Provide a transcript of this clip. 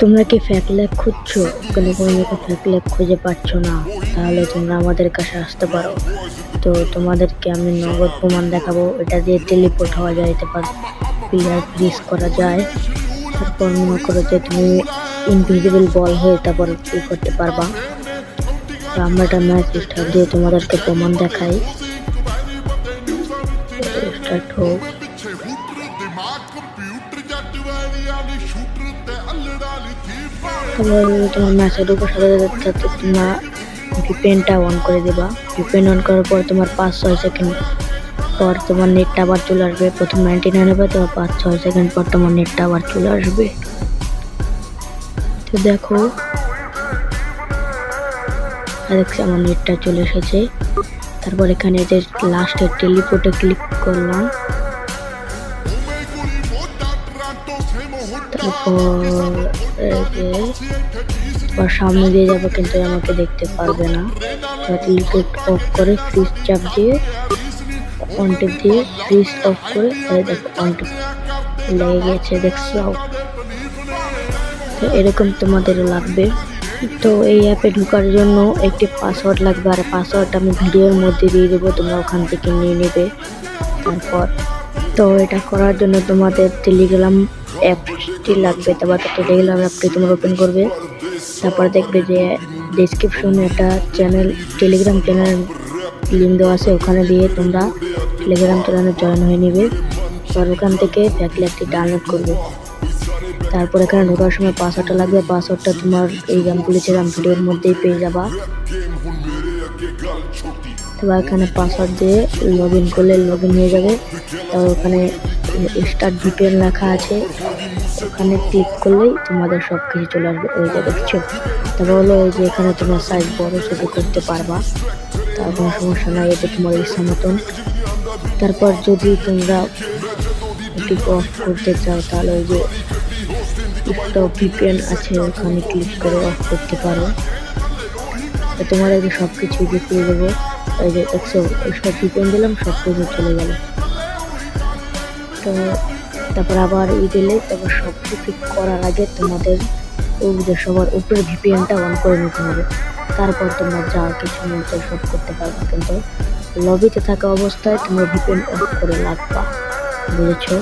তোমরা কি fake lab খুঁজছো? কোনো ফেক ল্যাব খুঁজে পাচ্ছ না, তাহলে তোমরা আমাদের কাছে আসতে পারো। তো তোমাদেরকে আমি নগদ প্রমাণ দেখাবো। এটা দিয়ে টেলিপোর্ট হওয়া যায়, তারপর প্লেয়ার ফ্রিজ করা যায়। তারপর মনে করো যে তুমি ইনভিজিবল বল হয়ে তারপর কি করতে পারবা। তো আমরা একটা ম্যাচ স্টার্ট দিয়ে তোমাদেরকে প্রমাণ দেখাই। স্টার্ট হোক। তারপর তোমার ম্যাচে ঢোকার সাথে তোমরা ভিপিএনটা অন করে দেবা। ভিপিএন অন করার পর তোমার 5-6 সেকেন্ড পর তোমার নেটটা আবার চলে আসবে। প্রথম 99 হবে, তোমার 5-6 সেকেন্ড পর তোমার নেটটা আবার চলে আসবে। তো দেখো, দেখছি আমার নেটটা চলে এসেছে। তারপর এখানে যে লাস্টের টেলিপোর্টে ক্লিক করলাম। তারপর সামনে দিয়ে যাবো, কিন্তু আমাকে দেখতে পারবে না। টেলিপোর্ট অফ করে ফ্রিজ চাপ দিয়ে অন টিপ দিয়ে ফ্রিজ অফ করে দেখো অন টিপ লেগে গেছে, দেখছো? তো এরকম তোমাদের লাগবে। তো এই অ্যাপে ঢোকার জন্য একটি পাসওয়ার্ড লাগবে, আর পাসওয়ার্ডটা আমি ভিডিওর মধ্যে দিয়ে দেবো, তোমরা ওখান থেকে নিয়ে নেবে। তারপর তো এটা করার জন্য তোমাদের টেলিগ্রাম অ্যাপটি লাগবে। তারপর টেলিগ্রাম অ্যাপটি তোমরা ওপেন করবে। তারপর দেখবে যে ডেসক্রিপশনে একটা টেলিগ্রাম চ্যানেল লিঙ্ক দেওয়া আছে, ওখানে দিয়ে তোমরা টেলিগ্রাম চ্যানেলে জয়েন হয়ে নেবে। আর ওখান থেকে ফেক ল্যাবটি ডাউনলোড করবে। তারপর এখানে ঢোকার সময় পাসওয়ার্ডটা লাগবে। পাসওয়ার্ডটা তোমার এই গেম বলেছিলাম ভিডিওর মধ্যেই পেয়ে যাবা। তারপর এখানে পাসওয়ার্ড দিয়ে লগ ইন করলে লগ ইন হয়ে যাবে। তারপর ওখানে স্টার্ট ভিপিএন লেখা আছে, ওখানে ক্লিক করলেই তোমাদের সব কিছু চলে আসবে। ওই যে দেখছো। তারপর হলো ওই যে এখানে তোমার সাইজ বড় ছোটো করতে পারবা, তার কোনো সমস্যা নাই, এটা তোমার ইচ্ছা মতন। তারপর যদি তোমরা এটি অফ করতে চাও, তাহলে ওই যে একটা ভিপিএন আছে, ওখানে ক্লিক করে অফ করতে পারো। তোমার এই যে সব কিছুই দেখিয়ে দেবো। এই যে দেখছো, সব ভিপিএন দিলাম, সব কিছু চলে গেল। তো তারপর আবার দিলে তারপর সব কিছু করার আগে তোমাদের যে সবার উপরে ভিপিএনটা অন করে নিতে হবে। তারপর তোমরা যা কিছু মতো সব করতে পারবে, কিন্তু লবিতে থাকা অবস্থায় তোমরা ভিপিএন অফ করে রাখবা, বুঝেছো?